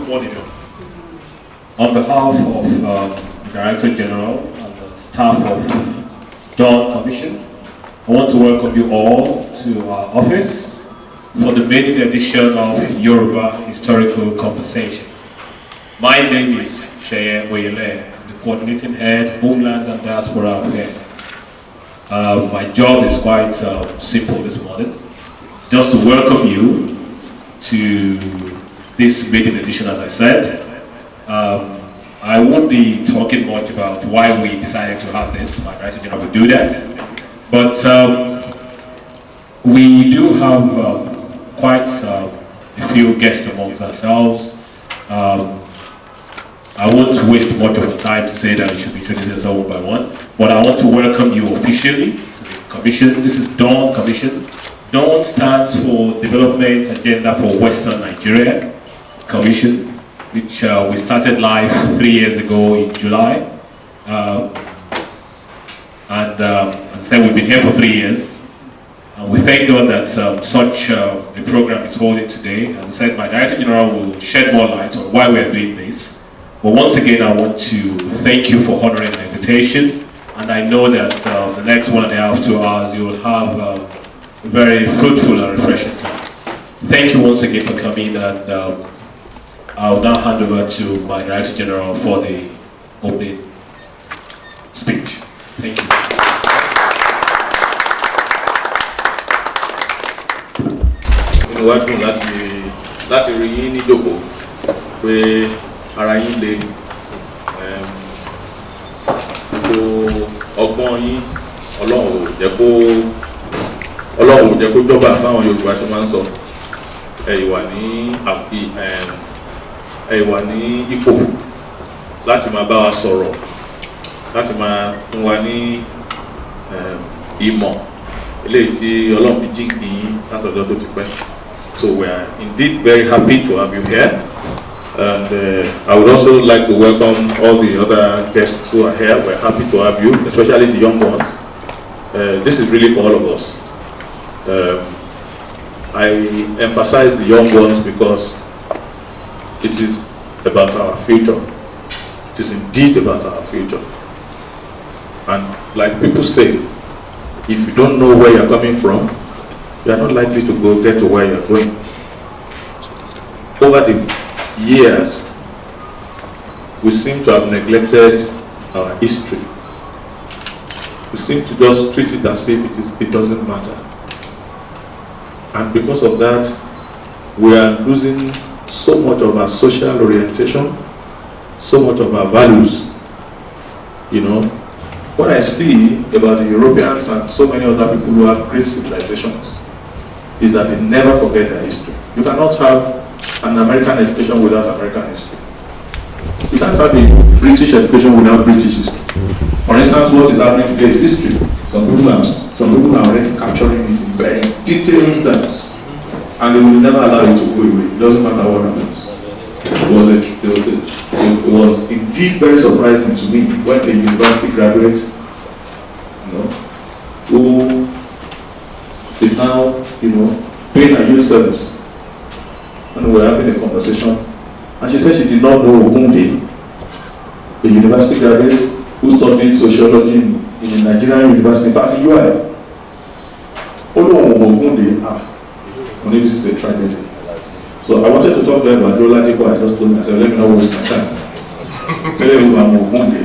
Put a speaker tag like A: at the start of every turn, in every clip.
A: Good morning. On behalf of the Director General and the staff of Dawn Commission, I want to welcome you all to our office for the maiden edition of Yoruba Historical Conversation. My name is Sheye Bolanle, the coordinating head, Homeland and Diaspora Affairs. My job is quite simple this morning, just to welcome you to this maiden edition, as I said. I won't be talking much about why we decided to have this. My Director General will do that. But we do have quite a few guests amongst ourselves. I won't waste much of the time to say that we should be introducing us one by one, but I want to welcome you officially to the Commission. This is Dawn Commission. Dawn stands for Development Agenda for Western Nigeria Commission, which we started live 3 years ago in July. As I said, we've been here for 3 years. And we thank God that such a program is holding today. As I said, my Director General will shed more light on why we are doing this. But once again, I want to thank you for honoring the invitation. And I know that the next 1.5 to 2 hours, you will have a very fruitful and refreshing time. Thank you once again for coming, and I will now hand over to my Director General for the opening speech. Thank you.
B: Inú wa dùn láti rí yín ní ìjókòó pé ara yín le, gbogbo ọgbọ́n yín Ọlọ́run ò jẹ́ kó jọba fáwọn Yorùbá tó máa ń sọ. Ẹ wà ní ipò láti máa bá wa sọ̀rọ̀, láti máa fún wa ní ìmọ̀ eléyìí tí Ọlọ́run fi jíǹkì yín látọ̀dọ̀ tó ti pẹ́. So we are indeed very happy to have you here, and I would also like to welcome all the other guests who are here. We're happy to have you, especially the young ones. This is really for all of us. I emphasize the young ones because it is about our future. It is indeed about our future. And like people say, if you don't know where you're coming from, you are not likely to get to where you're going. Over the years, we seem to have neglected our history. We seem to just treat it as if it doesn't matter. And because of that, we are losing so much of our social orientation, so much of our values. You know, what I see about the Europeans and so many other people who have great civilizations is that they never forget their history. You cannot have an American education without American history. You can't have a British education without British history. For instance, what is happening today is history. Some people are already capturing it in very detailed terms, and they will never allow it to go away. It doesn't matter what happens. It was indeed very surprising to me when a university graduate, who is now, paying a youth service, and we were having a conversation, and she said she did not know Ogunde, a university graduate who studied sociology in a Nigerian university, in fact in UI. This is a tragedy. So I wanted to talk to her about Bolanle. I just told her, I said, let me not waste my time. Tell you about Ogunde.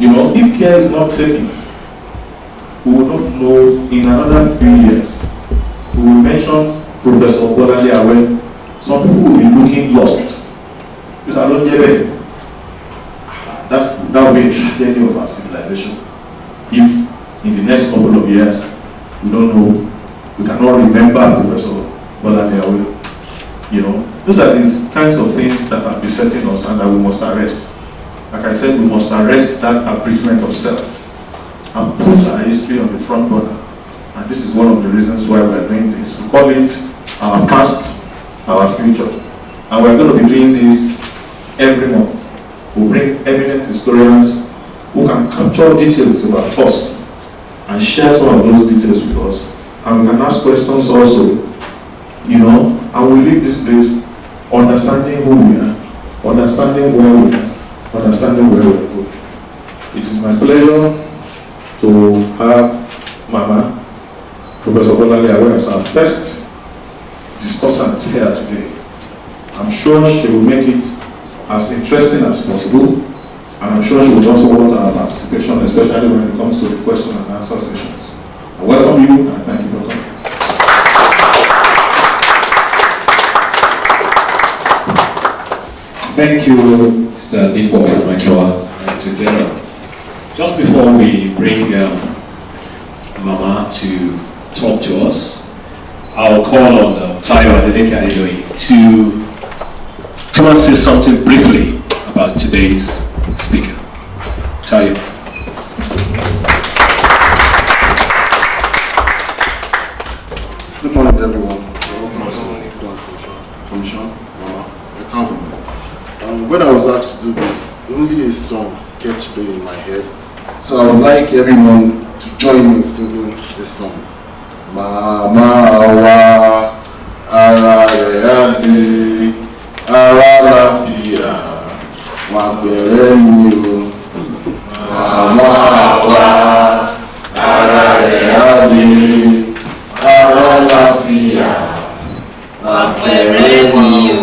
B: If care is not taken, we will not know in another few years. We will mention Professor Bolanle. Some people will be looking lost. That will be a tragedy of our civilization. If in the next couple of years we don't know, we cannot remember Professor Bolanle. Those are these kinds of things that are besetting us and that we must arrest. Like I said, we must arrest that abridgment of self and put our history on the front burner. And this is one of the reasons why we are doing this. We call it our past, our future. And we're going to be doing this every month. We'll bring eminent historians who can capture details about us and share some of those details with us. And we can ask questions also, and we leave this place
C: understanding who we are, understanding where we are, understanding where we're going. It is my pleasure to have Mama, Professor Bolanle, as our first discussant here today. I'm sure she will make it as interesting as possible, and I'm sure she will also want our participation, especially when it comes to the question and answer sessions. I welcome you and thank you for coming.
A: Thank you, Mr. Nipo from Majoa and to General. Just before we bring Mama to talk to us, I'll call on Tayo Adeleke Adedoyi to come and say something briefly about today's speaker. Tayo.
D: Good morning, everyone. Commission, Mama, when I was asked to do this, only a song kept playing in my head. So I would like everyone to join me in singing this song. Mama wa ara reade ara lafia wa gbere mi o. Mama wa ara reade ara lafia wa gbere mi o.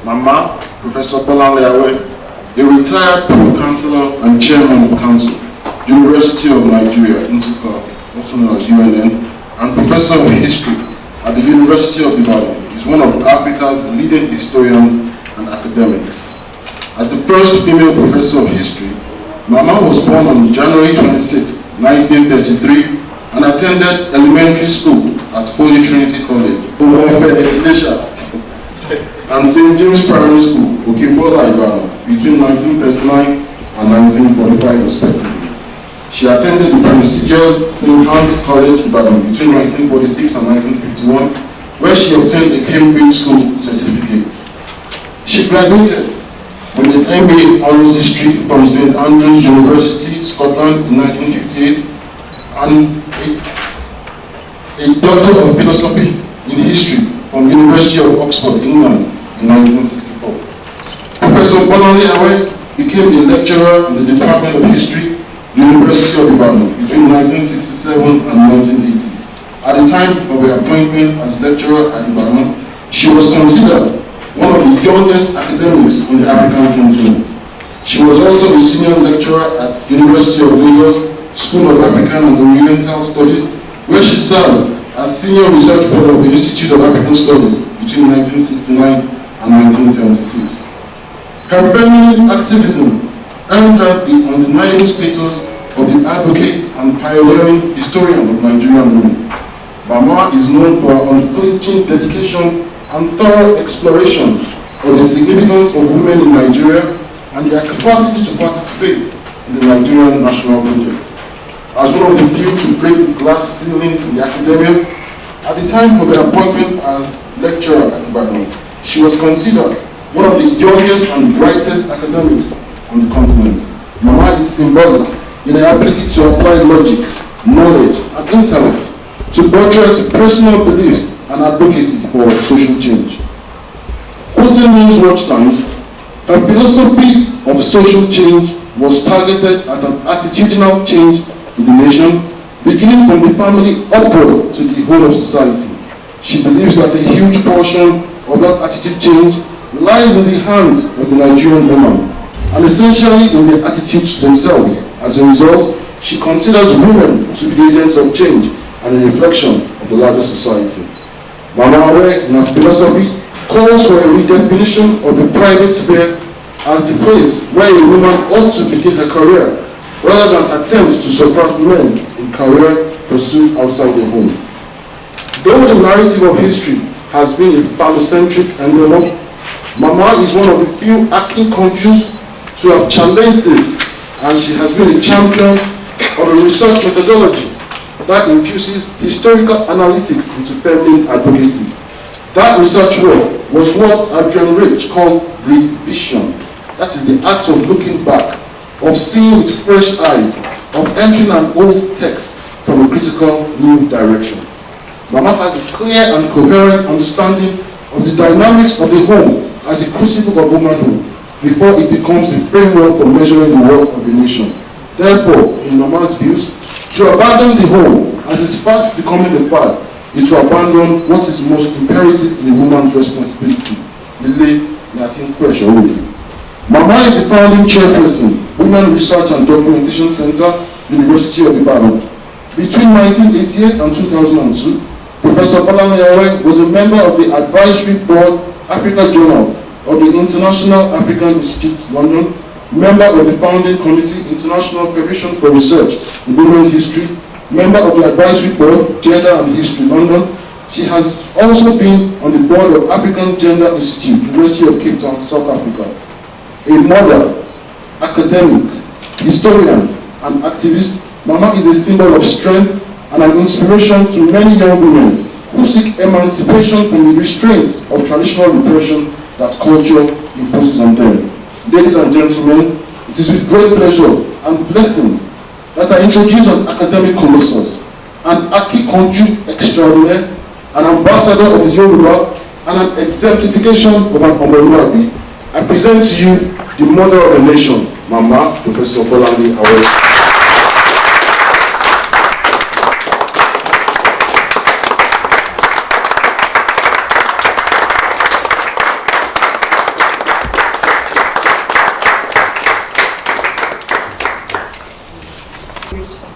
D: Mama, Professor Bolanle, a retired Pro-Councillor and Chairman of Council, University of Nigeria, Nsukka, also known as UNN, and Professor of History at the University of Ibadan, is one of Africa's leading historians and academics. As the first female professor of history, Mama was born on January 26, 1933 and attended elementary school at Holy Trinity College, and St. James Primary School, Okibola, Ibadan, between 1939 and 1945 respectively. She attended the prestigious St. Hans College, Ibadan, between 1946 and 1951, where she obtained a Cambridge School certificate. She graduated with an MA Honours History from St. Andrews University, Scotland in 1958, and a Doctor of Philosophy in History from University of Oxford, England in 1964. Professor Bolanle became a lecturer in the Department of History, University of Ibadan, between 1967 and 1980. At the time of her appointment as lecturer at Ibadan, she was considered one of the youngest academics on the African continent. She was also a senior lecturer at University of Lagos, School of African and Oriental Studies, where she served as senior research fellow of the Institute of African Studies between 1969 and 1976. Her feminine activism earned her the undeniable status of the advocate and pioneering historian of Nigerian women. Mama is known for her unflinching dedication and thorough exploration of the significance of women in Nigeria and their capacity to participate in the Nigerian national project. As one of the few to break the glass ceiling in the academia, at the time of her appointment as lecturer at Ibadan, she was considered one of the youngest and brightest academics on the continent. Mama is symbolic in her ability to apply logic, knowledge, and intellect to buttress personal beliefs and advocacy for social change. Quoting News Watch Times, her philosophy of social change was targeted at an attitudinal change in the nation, beginning from the family upward to the whole of society. She believes that a huge portion of that attitude change lies in the hands of the Nigerian woman, and essentially in their attitudes themselves. As a result, she considers women to be agents of change and a reflection of the larger society. Mama in her philosophy calls for a redefinition of the private sphere as the place where a woman ought to begin her career, rather than attempt to surpass men in career pursuit outside the home. Though the narrative of history has been a phallocentric endeavor, Mama is one of the few acting countries to have challenged this, and she has been a champion of a research methodology that infuses historical analytics into feminine advocacy. That research work was what Adrian Rich called revision. That is the act of looking back, of seeing with fresh eyes, of entering an old text from a critical new direction. Mama has a clear and coherent understanding of the dynamics of the home as a crucible of womanhood before it becomes the framework for measuring the worth of a nation. Therefore, in Mama's views, to abandon the home as is fast becoming the fad is to abandon what is most imperative in a woman's responsibility. Mama is the founding chairperson, Women Research and Documentation Center, University of Ibadan. Between 1988 and 2002, Professor Bolanle was a member of the Advisory Board Africa Journal of the International African Institute, London, member of the founding committee, International Federation for Research in Women's History, member of the Advisory Board, Gender and History, London. She has also been on the board of African Gender Institute, University of Cape Town, South Africa. A mother, academic, historian, and activist, Mama is a symbol of strength and an inspiration to many young women who seek emancipation from the restraints of traditional repression that culture imposes on them. Ladies and gentlemen, it is with great pleasure and blessings that I introduce an academic colossus, an architecture extraordinaire, an ambassador of the Yoruba, and an exemplification of an Omoluabi. I present to you the mother of the nation, Mama, Professor Bolanle.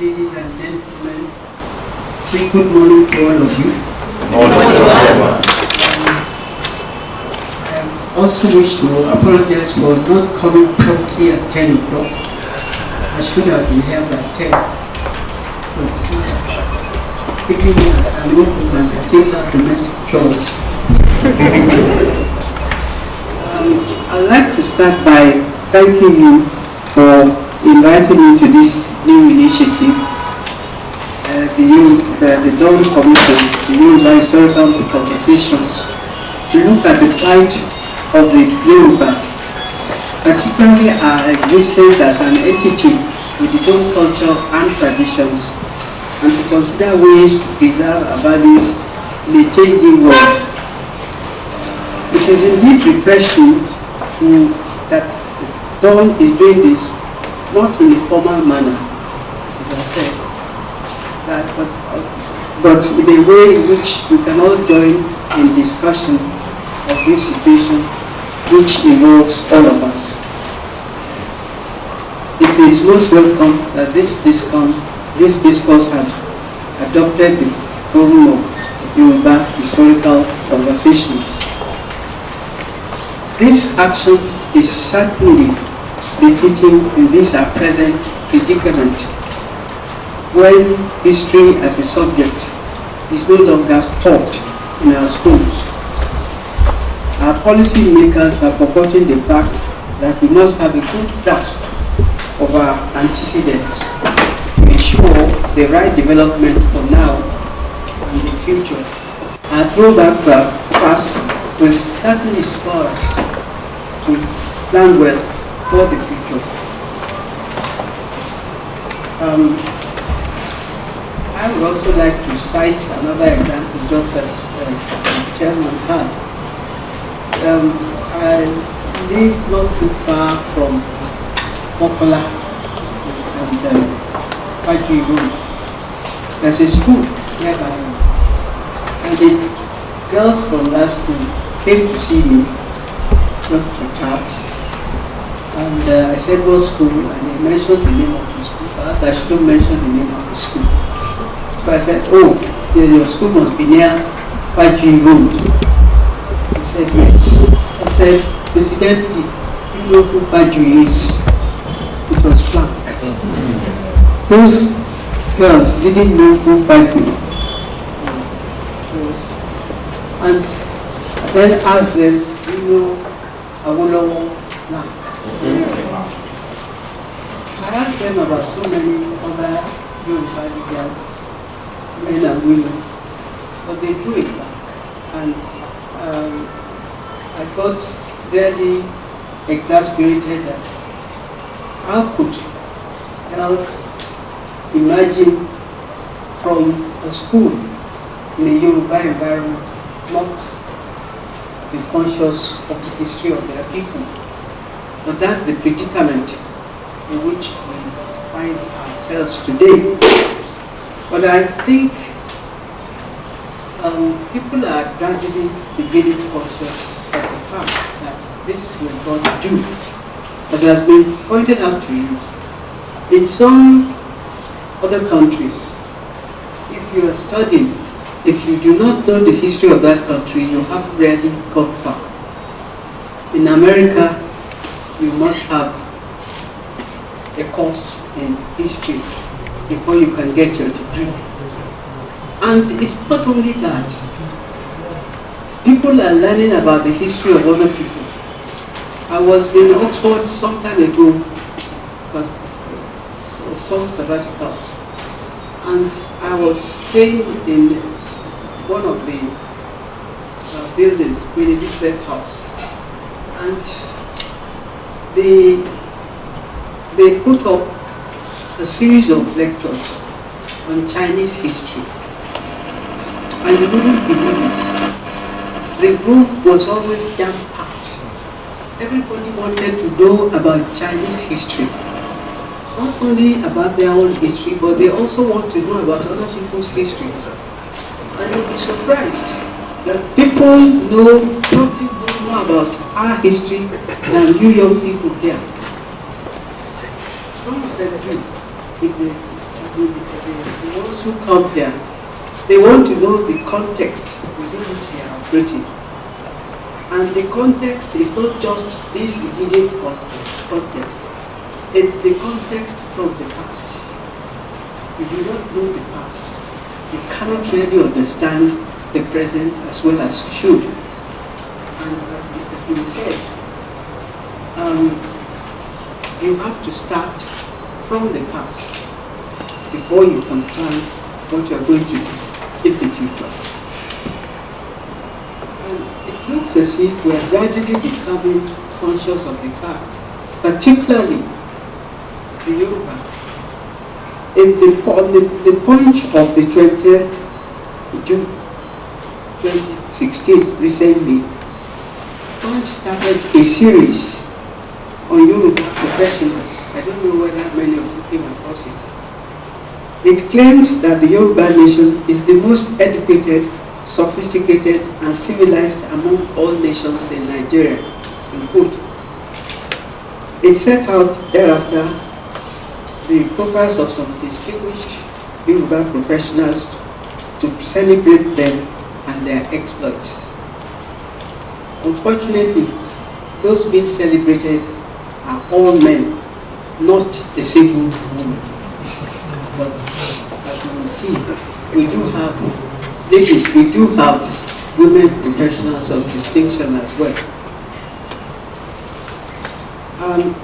E: Ladies and gentlemen, say good morning to all of you. I also wish to apologize for not coming promptly at 10 o'clock. I should have been here by 10. But taking me as an open and I still have domestic chores. I'd like to start by thanking you for inviting me to this new initiative, the Dawn Commission, the Yoruba Historical Conversations, to look at the plight of the Yoruba, particularly our existence as an entity with its own culture and traditions, and to consider ways to preserve our values in a changing world. It is indeed refreshing that Dawn is doing this not in a formal manner, as I said, but in a way in which we can all join in discussion of this situation which involves all of us. It is most welcome that this discourse has adopted the forum of Yoruba Historical Conversations. This action is certainly befitting in this our present predicament, when history as a subject is no longer taught in our schools. Our policy makers are forgetting the fact that we must have a good grasp of our antecedents to ensure the right development for now and the future. Our throwback to our past will certainly spur us to plan well for the future. I would also like to cite another example, just as the chairman had. I live not too far from Mokola and Faji Road. There's a school nearby, and the girls from that school came to see me just to chat. And I said, what school? And they mentioned the name of the school. Perhaps I shouldn't mention the name of the school. So I said, oh, your school must be near Faji Road. He said, yes. I said, incidentally, you know who Faji is? It was blank. Those girls didn't know who Faji was. And then asked them, you know, Awolowo blank. I asked them about so many other Yoruba leaders, men and women, but they drew it back. And I got really exasperated that how could girls imagine from a school in a Yoruba environment not be conscious of the history of their people. But that's the predicament in which we find ourselves today. But I think people are gradually beginning to conscious of the fact that this is what God do. As has been pointed out to you, in some other countries, if you are studying, if you do not know the history of that country, you have rarely gone far. In America, you must have a course in history before you can get your degree. And it's not only that. People are learning about the history of other people. I was in Oxford some time ago, for some sabbaticals, and I was staying in one of the buildings, in Elizabeth House, and they put up a series of lectures on Chinese history. And you wouldn't believe it. The room was always jam-packed. Everybody wanted to know about Chinese history. Not only about their own history, but they also want to know about other people's histories. And you'll be surprised that people probably know more about our history than you young people here. Some of them do. The ones who come here, they want to know the context within which they are operating. And the context is not just this immediate context. It's the context from the past. If you don't know the past, you cannot really understand the present as well as you should. And as it has been said, you have to start from the past before you can plan what you are going to do in the future. And it looks as if we are gradually becoming conscious of the fact, particularly the Yoruba. The point of the 20th June 2016, recently, God started a series on Yoruba professionals. I don't know whether many of you came across it. It claims that the Yoruba nation is the most educated, sophisticated, and civilized among all nations in Nigeria. It set out thereafter the profiles of some distinguished Yoruba professionals to celebrate them and their exploits. Unfortunately, those being celebrated are all men, not a single woman. But as you will see, we do have ladies, we do have women professionals of distinction as well.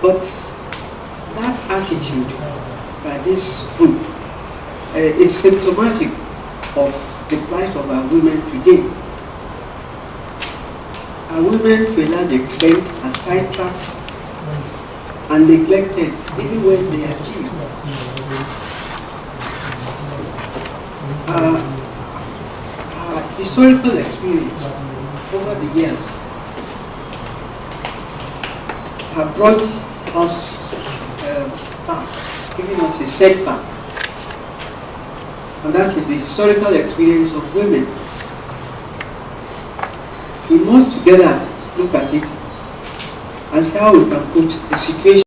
E: But that attitude by this group is symptomatic of the plight of our women today. Our women, to a large extent, are sidetracked and neglected even when they achieve. Our historical experience over the years have brought us back, giving us a setback, and that is the historical experience of women. We must together look at it and see how we can put the situation.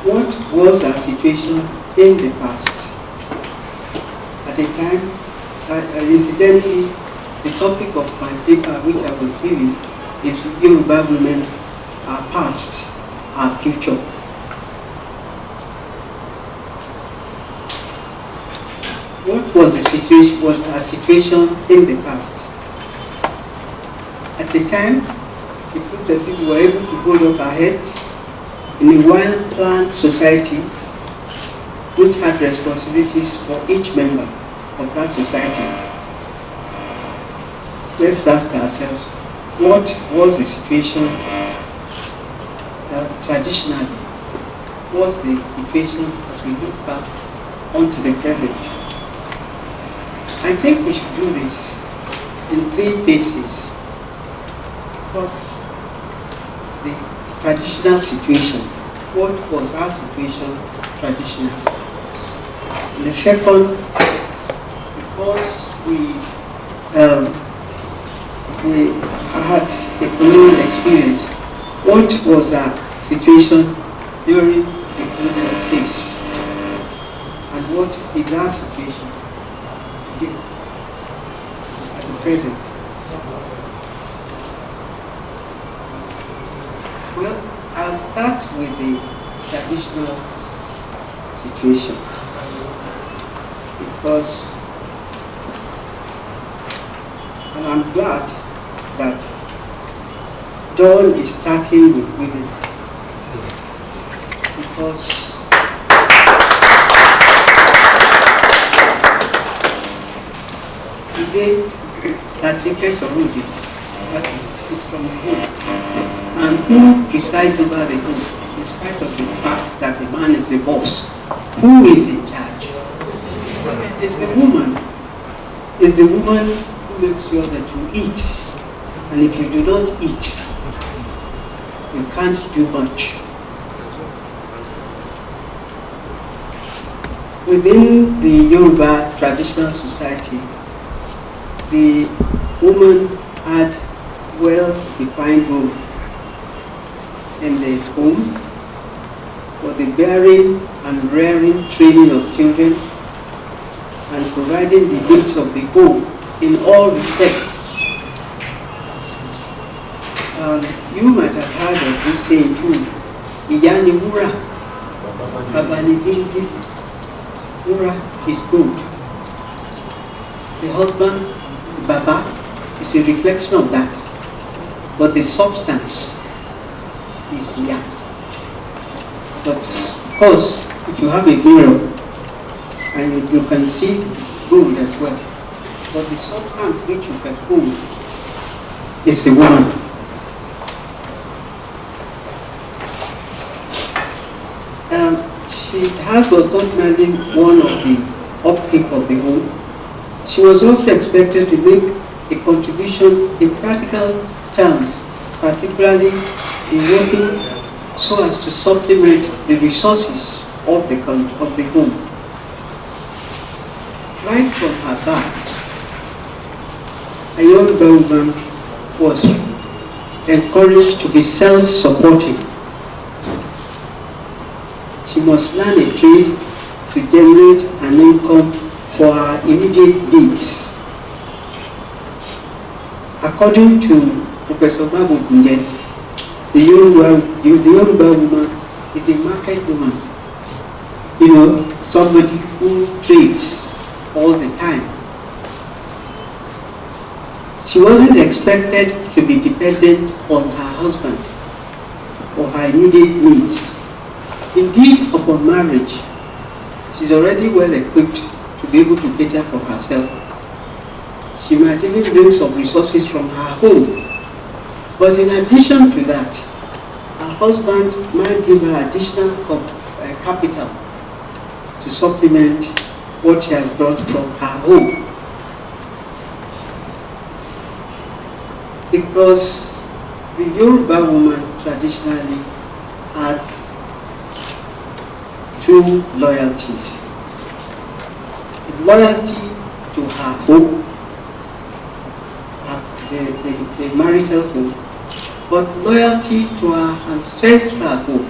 E: What was our situation in the past? At a time, incidentally, the topic of my paper which I was giving is Yoruba women, our past, our future. What was the situation? Was our situation in the past? At the time, it looked as if we were able to hold up our heads in a well-planned society which had responsibilities for each member of that society. Let's ask ourselves, what was the situation traditionally? What's the situation as we look back onto the present? I think we should do this in 3 phases. First, the traditional situation. What was our situation traditionally? And the second, because we had a colonial experience, what was our situation during the colonial phase? And what is our situation today at the present? Well, I'll start with the traditional situation, because, and I'm glad that Dawn is starting with women, because today, that takes already, that is from the home. And who presides over the home, in spite of the fact that the man is the boss? Who is in charge? It's the woman. It's the woman who makes sure that you eat. And if you do not eat, you can't do much. Within the Yoruba traditional society, the woman had well-defined role in the home for the bearing and rearing training of children and providing the needs of the home in all respects. You might have heard of this saying too, Iya ni wúrà, baba ni dígí. Wúrà is gold. The husband, the baba, is a reflection of that, but the substance is here. But of course, if you have a mirror and you can see gold as well, but the substance which you can hold is the woman. Was not merely one of the upkeep of the home. She was also expected to make a contribution in practical terms, particularly in working so as to supplement the resources of the home. Right from her birth, a young woman was encouraged to be self-supporting. She must learn a trade to generate an income for her immediate needs. According to Professor Maiden, the Yoruba woman is a market woman. You know, somebody who trades all the time. She wasn't expected to be dependent on her husband for her immediate needs. Indeed, upon marriage, she's already well equipped to be able to cater for herself. She might even bring some resources from her home. But in addition to that, her husband might give her additional capital to supplement what she has brought from her home. Because the Yoruba woman traditionally had 2 loyalties. Loyalty to her home, the marital home, but loyalty to her ancestral home.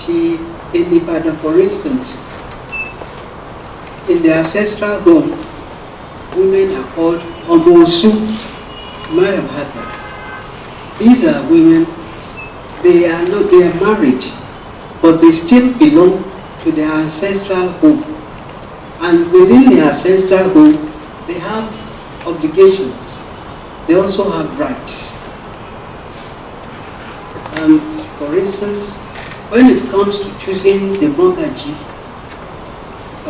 E: She, in Ibadan, for instance, in the ancestral home, women are called Omosu. You might have heard that. These are women. They are married, but they still belong to their ancestral home. And within the ancestral home, they have obligations. They also have rights. For instance, when it comes to choosing the Mogaji,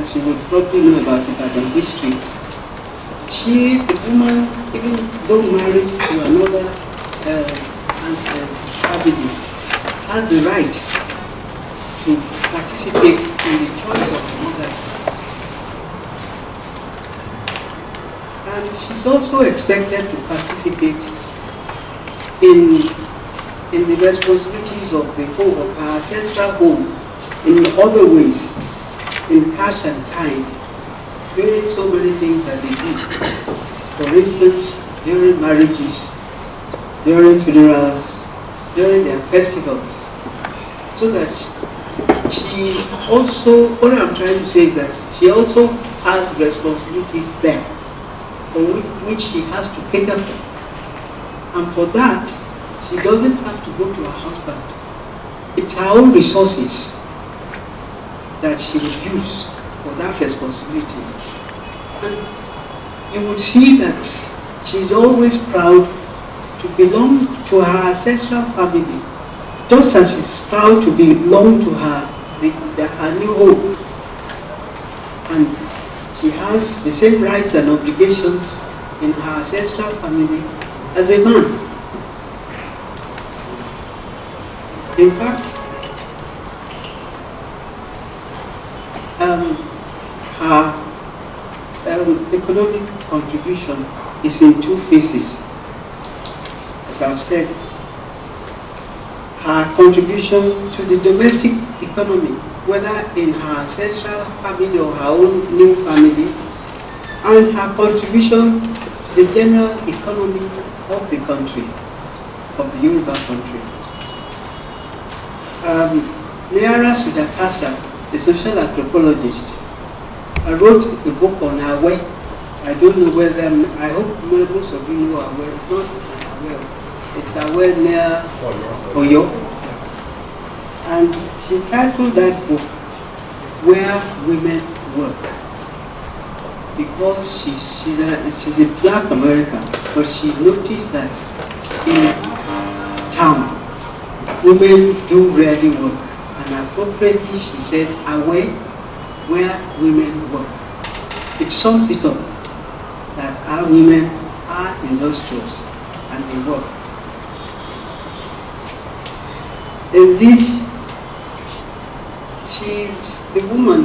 E: as you would probably know about Ibadan history, the woman, even though married to another family, has the right to participate in the choice of the mother. And she's also expected to participate in the responsibilities of the home, of her ancestral home, in other ways, in cash and time, doing so many things that they do. For instance, during marriages, during funerals, during their festivals. So that she also, what I'm trying to say is that she also has responsibilities there, for which she has to cater for. And for that, she doesn't have to go to her husband. It's her own resources that she will use for that responsibility. And you would see that she's always proud to belong to her ancestral family, just as she's proud to belong to her new home. And she has the same rights and obligations in her ancestral family as a man. In fact, her economic contribution is in two phases. As I've said, her contribution to the domestic economy, whether in her ancestral family or her own new family, and her contribution to the general economy of the country, of the Yoruba country. Neara Sudakasa, a social anthropologist, wrote a book on Awe. I don't know whether, I hope most of you know Awe. It's not Awe. It's Awe near Oyo. And she titled that book, Where Women Work. Because she's a black American, but she noticed that in town, women do rarely work, and appropriately she said, away where women work. It sums it up that our women are industrious and they work. Indeed, the woman,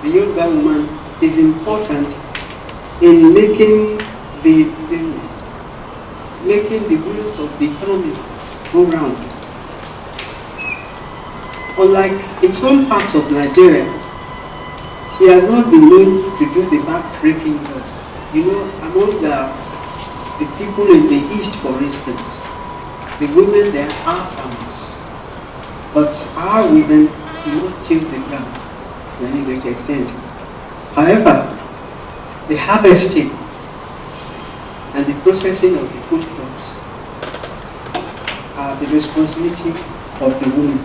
E: the Yoruba woman, is important in making the wheels of the economy go round. Unlike in some parts of Nigeria, she has not been known to do the back-breaking job. You know, among the people in the East, for instance, the women there are farmers. But our women do not till the ground to any great extent. However, the harvesting and the processing of the food crops are the responsibility of the woman.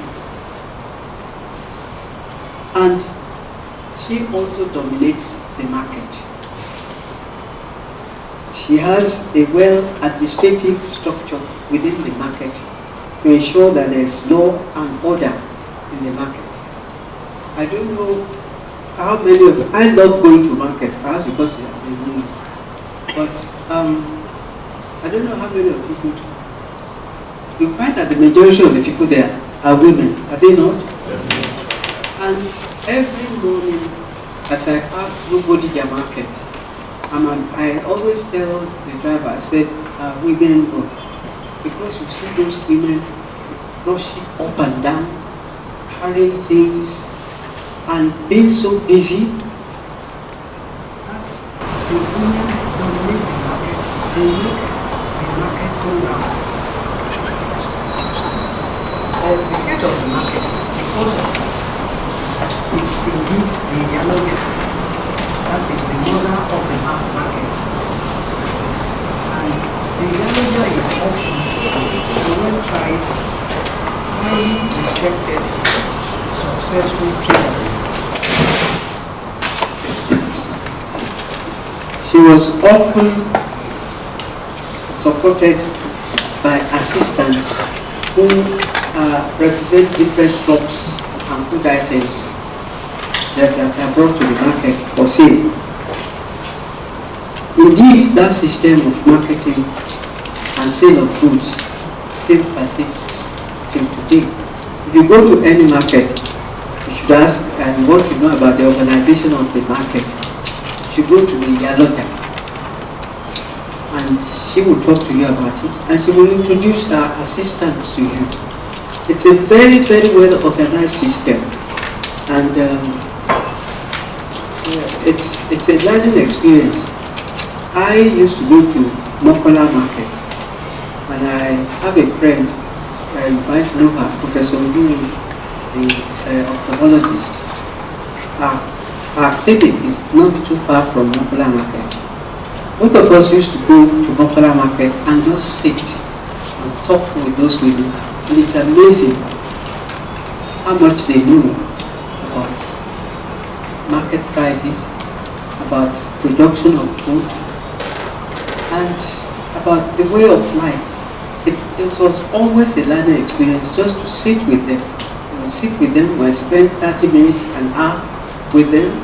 E: And she also dominates the market. She has a well-administrative structure within the market to ensure that there is law and order in the market. I don't know how many of you, I love going to market, perhaps because it's a woman, but I don't know how many of you go to. You find that the majority of the people there are women, are they not? Yes. And every morning, as I pass through Bodija Market, I always tell the driver, I said, women work. Because you see those women rushing up and down, carrying things, and being so busy, that the women dominate the market, they make the market go round. The head of the market, because of is indeed the Yaloja. That is the mother of the market. And the Yaloja is often a well-tried, highly respected, successful trader. She was often supported by assistants who represent different shops and food items that are brought to the market for sale. Indeed, that system of marketing and sale of goods still persists till today. If you go to any market, you should ask and want to know about the organization of the market. You should go to the Yaloja, and she will talk to you about it, and she will introduce her assistants to you. It's a very, very well organized system, and it's a learning experience. I used to go to Mokola market, and I have a friend, you might know her, Professor Olu, the ophthalmologist. Our clinic is not too far from Mokola market. Both of us used to go to Mokola market and just sit and talk with those women. And it's amazing how much they know about market prices, about production of food, and about the way of life. It was always a learning experience just to sit with them. Sit with them, we spend 30 minutes, an hour with them.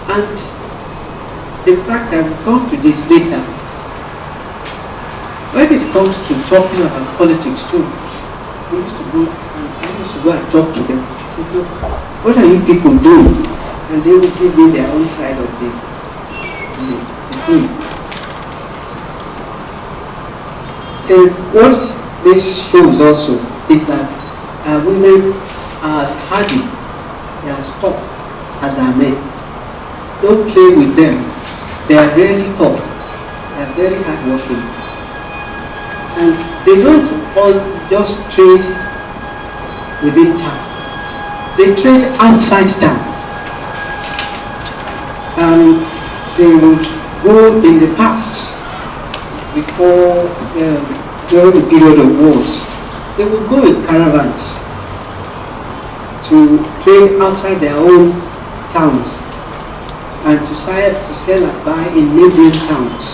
E: And in fact, I've come to this later. When it comes to talking about politics too, we used to go and I used to go and talk to them. I said, look, what are you people doing? And they would give me their own side of the thing. And what this shows also is that women are as hardy, they are as tough as our men. Don't play with them. They are really tough. They are very hardworking. And they don't all just trade within town. They trade outside town. And they would go in the past, before during the period of wars, they would go in caravans to trade outside their own towns and to sell and buy in neighboring towns.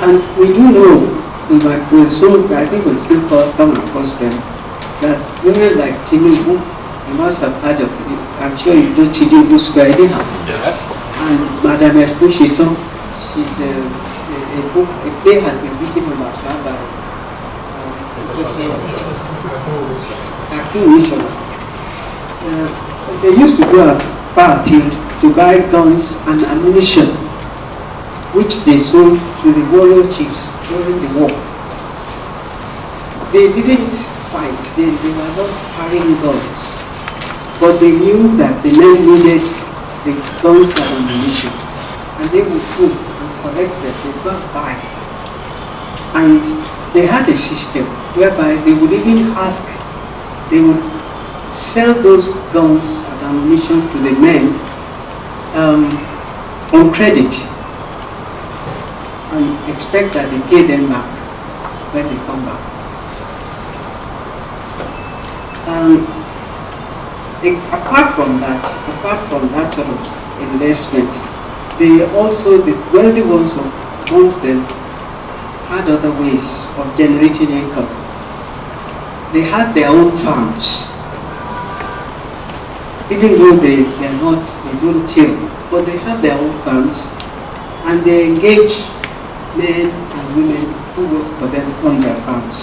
E: And we do know, I think we still come across them, that women like Tinubu, you must have heard of it. I'm sure you do Tinubu Square anyhow. And Madame Esposito, she's a play has been written about her by they used to go far afield to buy guns and ammunition, which they sold to the warrior chiefs during the war. They didn't fight, they were not carrying guns, but they knew that the men needed the guns and ammunition, and they would go and collect them, they would not buy. And they had a system whereby they would even ask, they would sell those guns and ammunition to the men on credit and expect that they pay them back when they come back. Apart from that sort of investment, they also, the wealthy ones amongst them, had other ways of generating income. They had their own farms, even though they don't till, but they have their own farms, and they engage men and women who work for them on their farms.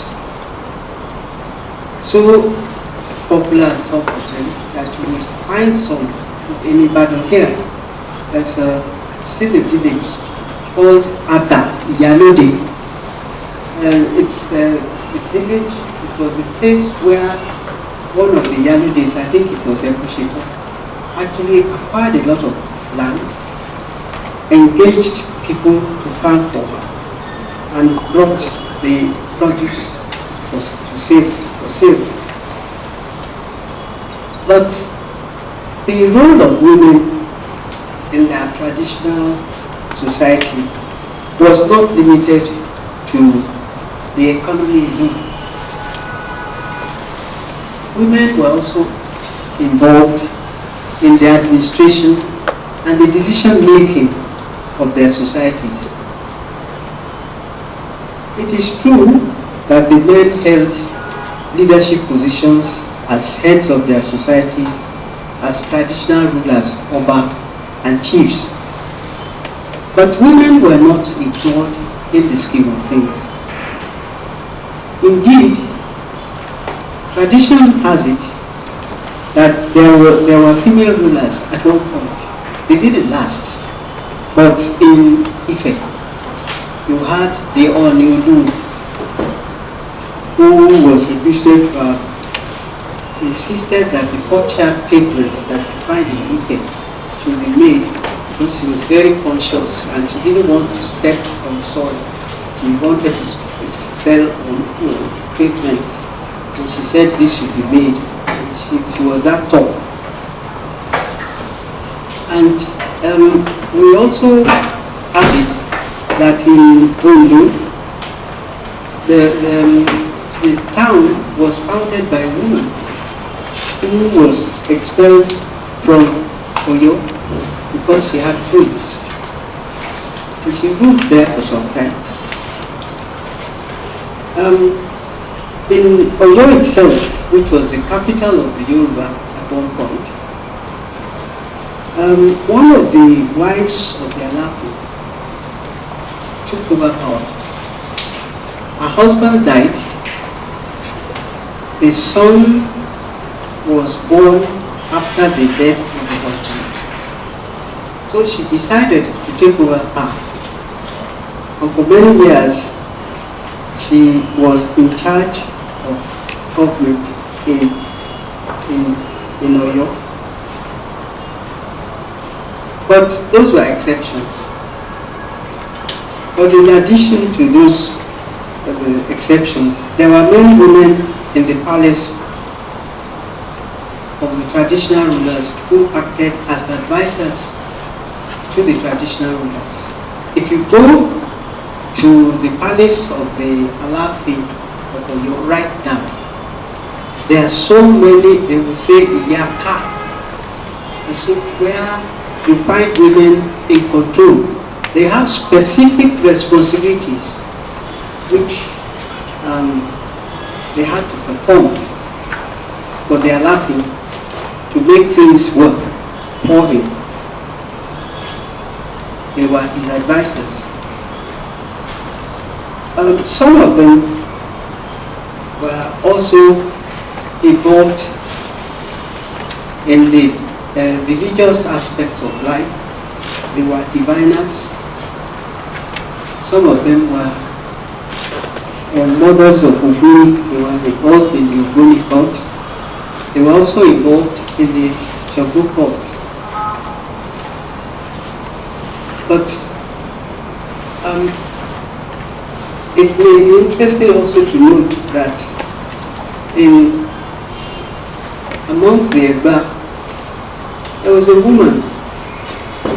E: So popular and some of them that you will find some in Ibadan here. There's still a village called Ada Yalode. It's a village, it was a place where one of the Yalodes, I think it was Ekushito, actually acquired a lot of land, engaged people to farm for her, and brought the produce for sale. But the role of women in their traditional society was not limited to the economy alone. Women were also involved in the administration and the decision making of their societies. It is true that the men held leadership positions as heads of their societies, as traditional rulers, Oba and chiefs. But women were not ignored in the scheme of things. Indeed, tradition has it that there were female rulers at one point. They didn't last. But in Ife, you had the Oniudu, who was requested insisted that the courtyard pavement that you find in Ife should be made, because she was very conscious and she didn't want to step on soil. She wanted to step on pavement. And she said this should be made. And she was that tall. And we also have it that in Ondo, the town was founded by a woman who was expelled from Oyo because she had twins. And she ruled there for some time. In Oyo itself, which was the capital of the Yoruba at one point, one of the wives of the Alafi took over power. Her husband died. The son was born after the death of the husband. So she decided to take over power. And for many years, she was in charge of government in Oyo. But those were exceptions. But in addition to those exceptions, there were many women in the palace of the traditional rulers who acted as advisors to the traditional rulers. If you go to the palace of the Alafi of Oyo right now, there are so many, they will say Iyaka, and so where you find women in control. They have specific responsibilities which they have to perform for their Alafi to make things work for him. They were his advisors. Some of them were also involved in the religious aspects of life. They were diviners. Some of them were mothers of Oguni. They were involved in the Oguni cult. They were also involved in the Shabu cult. But it may be interesting also to note that amongst the Egba, there was a woman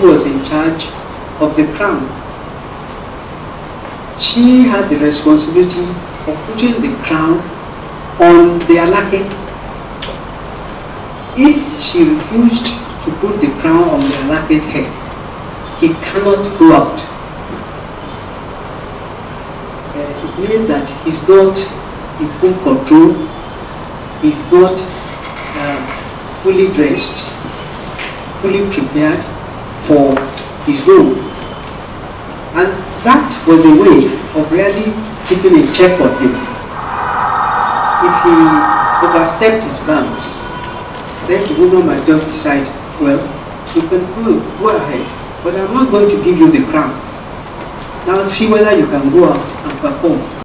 E: who was in charge of the crown. She had the responsibility of putting the crown on the Alake. If she refused to put the crown on the Alake's head, he cannot go out. It means that he's not in full control, he's not fully dressed, fully prepared for his role. And that was a way of really keeping a check on him. If he overstepped his bounds, then the woman might just decide, well, you can go ahead, but I'm not going to give you the crown. Now see whether you can go out and perform.